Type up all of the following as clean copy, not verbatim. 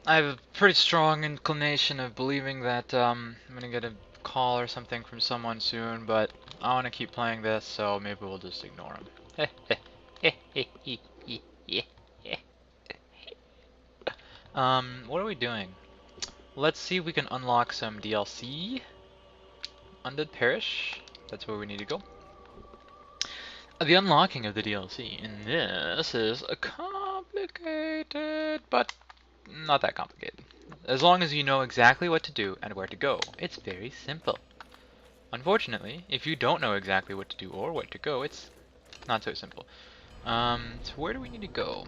I have a pretty strong inclination of believing that I'm gonna get a call or something from someone soon, but I want to keep playing this, so maybe we'll just ignore him. What are we doing? Let's see if we can unlock some DLC. Undead Parish. That's where we need to go. The unlocking of the DLC in this is complicated, but not that complicated. As long as you know exactly what to do and where to go, it's very simple. Unfortunately, if you don't know exactly what to do or where to go, it's not so simple. So where do we need to go?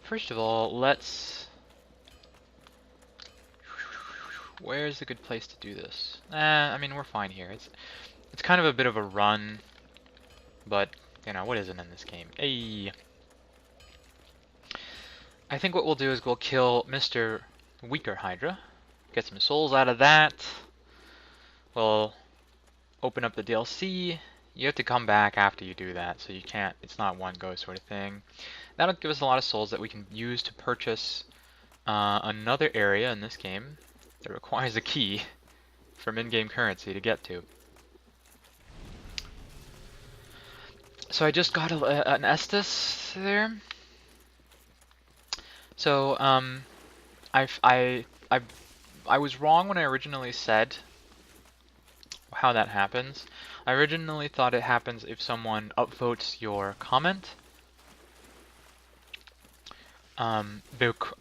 First of all, let's... Where's a good place to do this? I mean, we're fine here. It's kind of a bit of a run, but, you know, what isn't in this game? Hey! I think what we'll do is we'll kill Mr. Weaker Hydra, get some souls out of that. We'll open up the DLC. You have to come back after you do that, so you can't, it's not one go sort of thing. That'll give us a lot of souls that we can use to purchase another area in this game that requires a key from in-game currency to get to. So I just got an Estus there. So I was wrong when I originally said how that happens. I originally thought it happens if someone upvotes your comment. I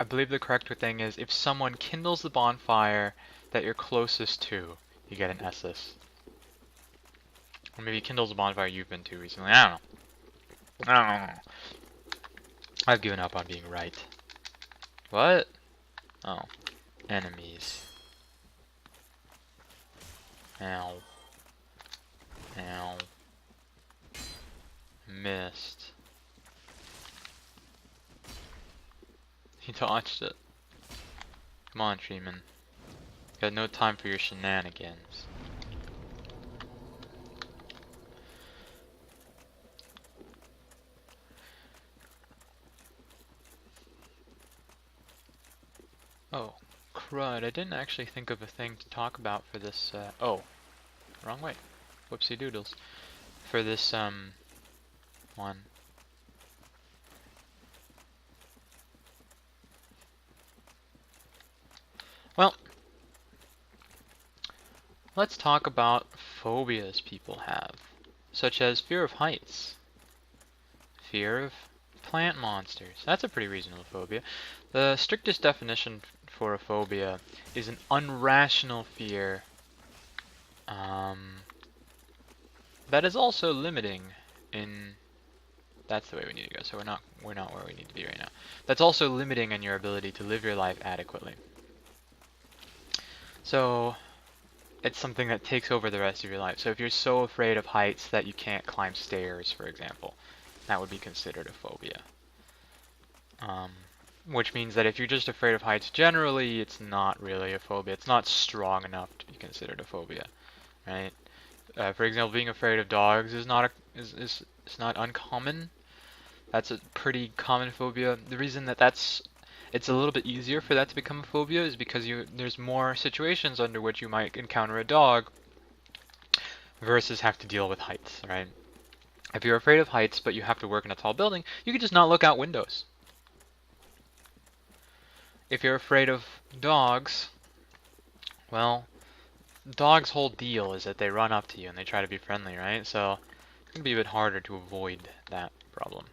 believe the correct thing is if someone kindles the bonfire that you're closest to, you get an Estus. Or maybe kindles the bonfire you've been to recently. I don't know. I don't know. I've given up on being right. What? Oh. Enemies. Ow. Ow. Missed. He dodged it. Come on, Treeman. Got no time for your shenanigans. Oh, crud. I didn't actually think of a thing to talk about for this, oh. Wrong way. Whoopsie doodles. For this, one. Well, let's talk about phobias people have, such as fear of heights, fear of plant monsters. That's a pretty reasonable phobia. The strictest definition for a phobia is an unrational fear that is also limiting in... That's the way we need to go, so we're not where we need to be right now. That's also limiting in your ability to live your life adequately. So it's something that takes over the rest of your life. So if you're so afraid of heights that you can't climb stairs, for example, that would be considered a phobia. Which means that if you're just afraid of heights generally, it's not really a phobia. It's not strong enough to be considered a phobia, right? For example, being afraid of dogs is not not uncommon. That's a pretty common phobia. The reason that it's a little bit easier for that to become a phobia is because there's more situations under which you might encounter a dog versus have to deal with heights, right? If you're afraid of heights but you have to work in a tall building, you can just not look out windows. If you're afraid of dogs, well, dogs' whole deal is that they run up to you and they try to be friendly, right? So it's going to be a bit harder to avoid that problem.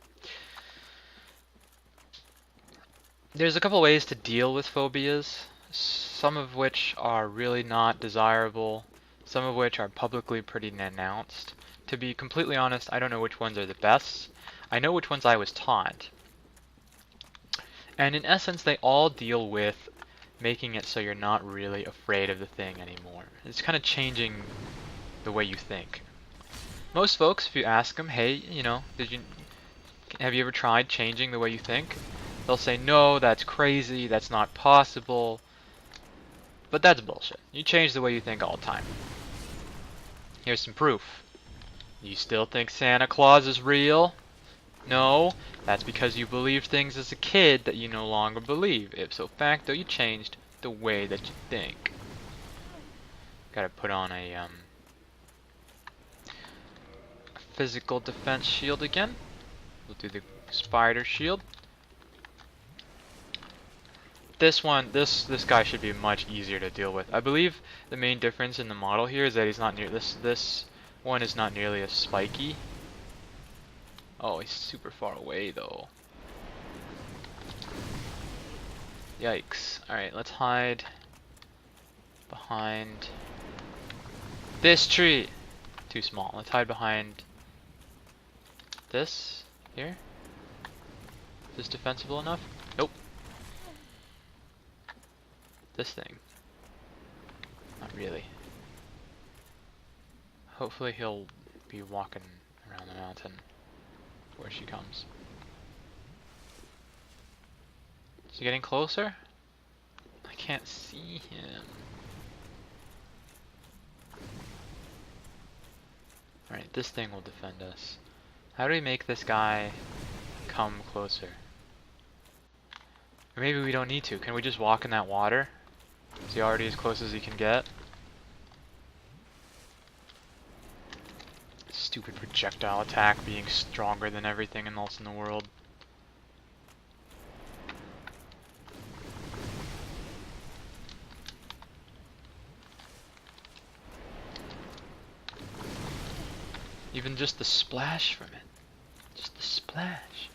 There's a couple ways to deal with phobias, some of which are really not desirable, some of which are publicly pretty announced. To be completely honest, I don't know which ones are the best. I know which ones I was taught. And in essence, they all deal with making it so you're not really afraid of the thing anymore. It's kind of changing the way you think. Most folks, if you ask them, hey, you know, have you ever tried changing the way you think? They'll say, no, that's crazy, that's not possible. But that's bullshit. You change the way you think all the time. Here's some proof. You still think Santa Claus is real? No, that's because you believed things as a kid that you no longer believe. Ipso facto, you changed the way that you think. Gotta put on a physical defense shield again. We'll do the spider shield. This guy should be much easier to deal with. I believe the main difference in the model here is that he's not near this one is not nearly as spiky. Oh, he's super far away though. Yikes. Alright, let's hide behind this tree. Too small. Let's hide behind this here. Is this defensible enough? Nope. This thing. Not really. Hopefully he'll be walking around the mountain where she comes. Is he getting closer? I can't see him. Alright, this thing will defend us. How do we make this guy come closer? Or maybe we don't need to. Can we just walk in that water? Is he already as close as he can get? Stupid projectile attack being stronger than everything else in the world. Even just the splash from it. Just the splash.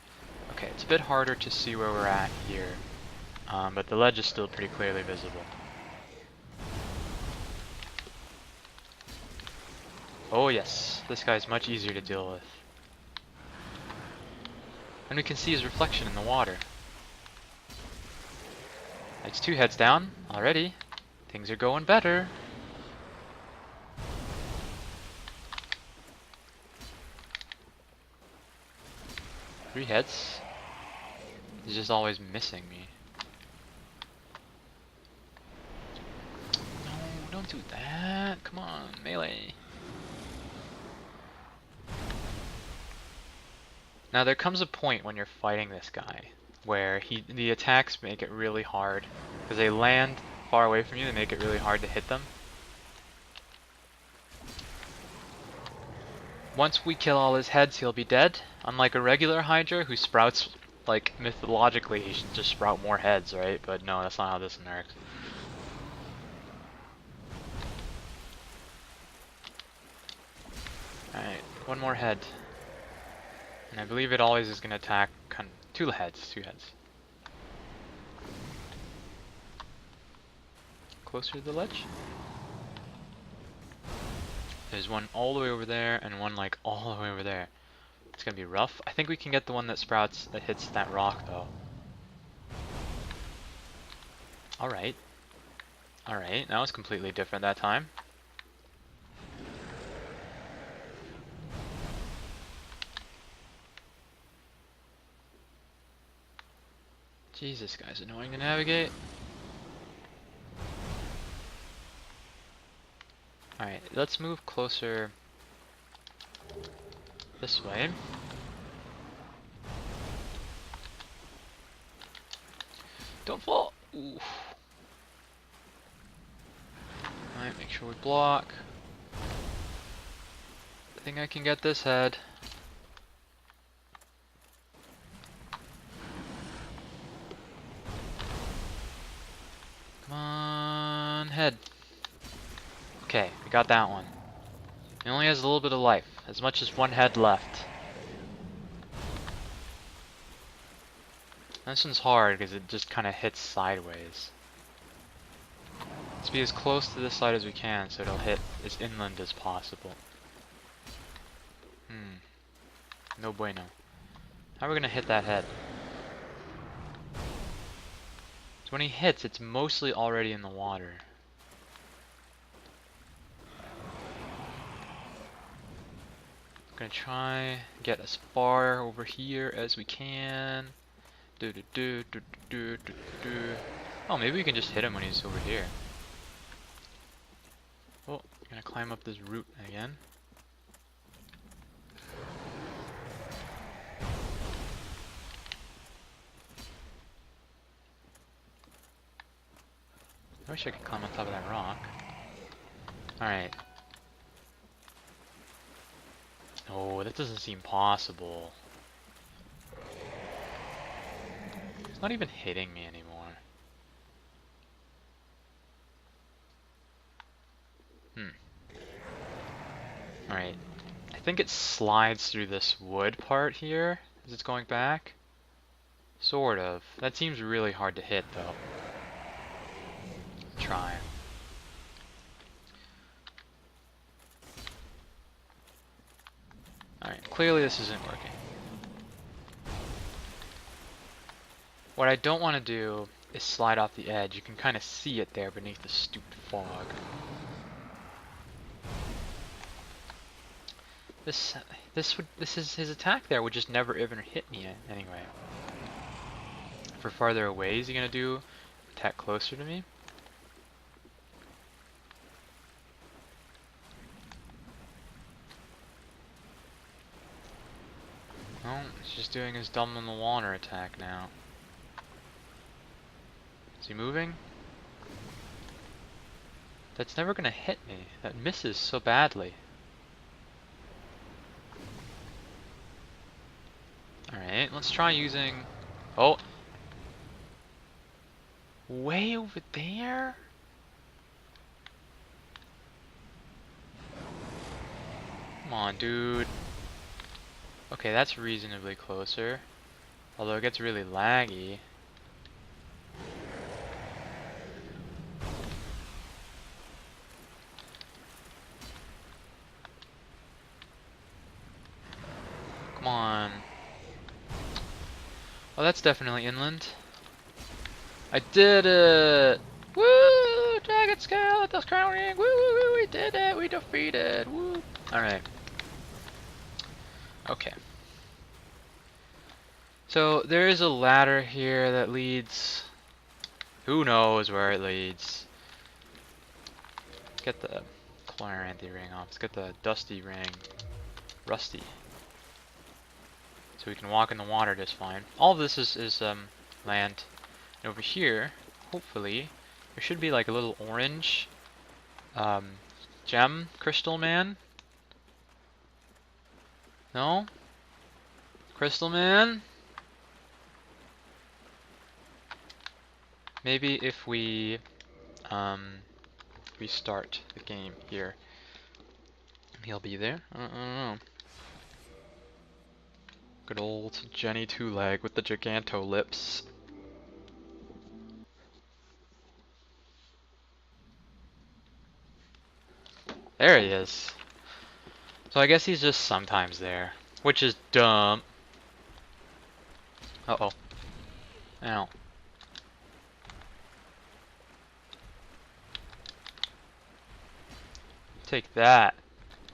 Okay, it's a bit harder to see where we're at here. But the ledge is still pretty clearly visible. Oh yes, this guy's much easier to deal with. And we can see his reflection in the water. It's 2 heads down already. Things are going better. Three heads. He's just always missing me. No, don't do that. Come on, melee. Now there comes a point when you're fighting this guy where the attacks make it really hard because they land far away from you. They make it really hard to hit them. Once we kill all his heads, he'll be dead. Unlike a regular hydra who sprouts, like, mythologically, he should just sprout more heads, right? But no, that's not how this one works. Alright, one more head. And I believe it always is going to attack 2 heads. Closer to the ledge. There's one all the way over there and one like all the way over there. It's gonna be rough. I think we can get the one that sprouts that hits that rock though. Alright. Alright, that was completely different that time. Jesus, guy's annoying to navigate. Alright, let's move closer this way. Don't fall! Oof. Alright, make sure we block. I think I can get this head. Come on, head. Okay, we got that one. He only has a little bit of life, as much as 1 head left. This one's hard because it just kind of hits sideways. Let's be as close to this side as we can so it'll hit as inland as possible. No bueno. How are we gonna hit that head? So when he hits, it's mostly already in the water. Gonna try get as far over here as we can. Oh, maybe we can just hit him when he's over here. Oh, gonna climb up this root again. I wish I could climb on top of that rock. Alright. Oh, that doesn't seem possible. It's not even hitting me anymore. Alright. I think it slides through this wood part here as it's going back. Sort of. That seems really hard to hit, though. Try. Alright, clearly this isn't working. What I don't want to do is slide off the edge. You can kind of see it there beneath the stupid fog. His attack there would just never even hit me anyway. For farther away, is he gonna do attack closer to me? Oh, he's just doing his dumb on the water attack now. Is he moving? That's never gonna hit me. That misses so badly. Alright, let's try using... Oh! Way over there? Come on, dude. Okay, that's reasonably closer. Although it gets really laggy. Come on. Oh, that's definitely inland. I did it! Woo! Dragon Skeletons crowning! Woo! We did it! We defeated! Woo! Alright. Okay. So, there is a ladder here that leads... Who knows where it leads? Get the Claranthe ring off. Let's get the Dusty ring. Rusty. So we can walk in the water just fine. All of this is land. And over here, hopefully, there should be like a little orange gem crystal man. No? Crystal man? Maybe if we restart the game here, he'll be there. I don't know. Good old Jenny Two-Leg with the Giganto lips. There he is. So I guess he's just sometimes there, which is dumb. Uh-oh. Ow. Take that,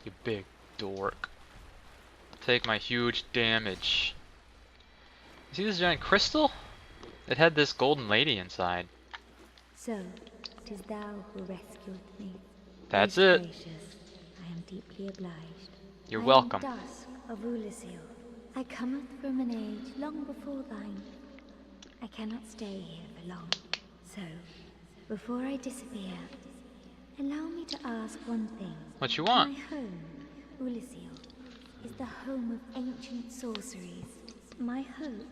you big dork. Take my huge damage. You see this giant crystal? It had this golden lady inside. So, 'tis thou who rescued me. That's Most it. gracious, I am deeply obliged. You're welcome. I am Dusk of Ulasil. I cometh from an age long before thine. I cannot stay here for long. So, before I disappear, allow me to ask one thing. What you want? My home, Ulasil, is the home of ancient sorceries. My hope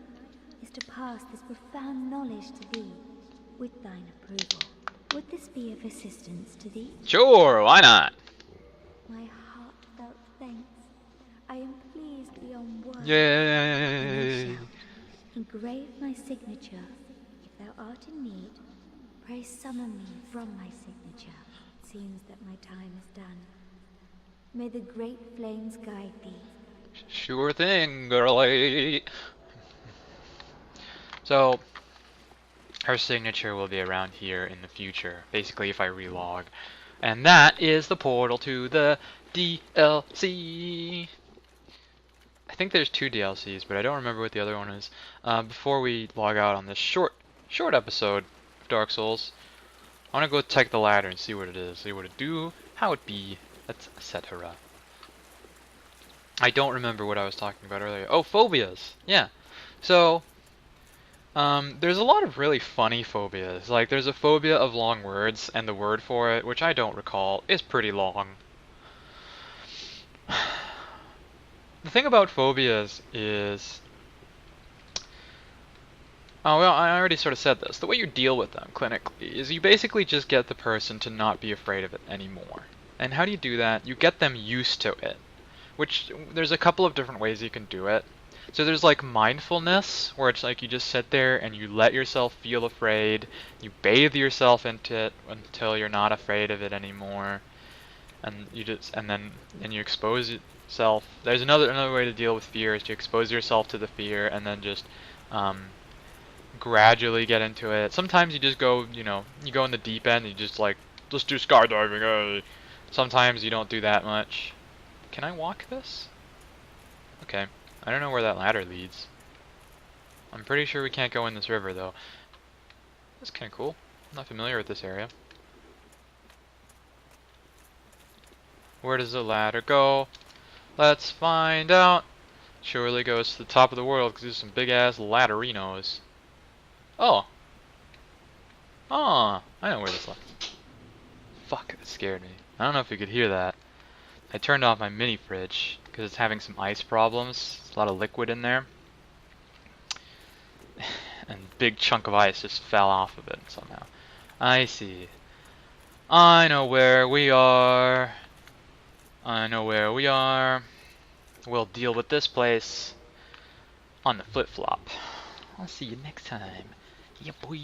is to pass this profound knowledge to thee, with thine approval. Would this be of assistance to thee? Sure, why not? My heartfelt thanks. I am pleased beyond words. Yay! Engrave my signature. If thou art in need, pray summon me from my signature. It seems that my time is done. May the great flames guide thee. Sure thing, girlie. So, her signature will be around here in the future, basically if I relog. And that is the portal to the DLC. I think there's 2 DLCs, but I don't remember what the other one is. Before we log out on this short episode of Dark Souls, I want to go check the ladder and see what it is, see what it do, how it be, etc. I don't remember what I was talking about earlier. Oh, phobias! Yeah. So, There's a lot of really funny phobias. Like, there's a phobia of long words, and the word for it, which I don't recall, is pretty long. The thing about phobias is, oh well, I already sort of said this. The way you deal with them clinically is you basically just get the person to not be afraid of it anymore. And how do you do that? You get them used to it, which there's a couple of different ways you can do it. So there's like mindfulness, where it's like you just sit there and you let yourself feel afraid, you bathe yourself into it until you're not afraid of it anymore, and then you expose yourself. There's another way to deal with fear is to expose yourself to the fear and then just um, gradually get into it. Sometimes you just go, you go in the deep end and you just like, let's do skydiving. Sometimes you don't do that much. Can I walk this? Okay. I don't know where that ladder leads. I'm pretty sure we can't go in this river though. That's kind of cool. I'm not familiar with this area. Where does the ladder go? Let's find out. Surely goes to the top of the world because there's some big ass ladderinos. Oh. Oh, I know where this lies. Fuck, that scared me. I don't know if you could hear that. I turned off my mini fridge because it's having some ice problems. There's a lot of liquid in there. And a big chunk of ice just fell off of it somehow. I see. I know where we are. I know where we are. We'll deal with this place on the flip-flop. I'll see you next time. Yeah, boy.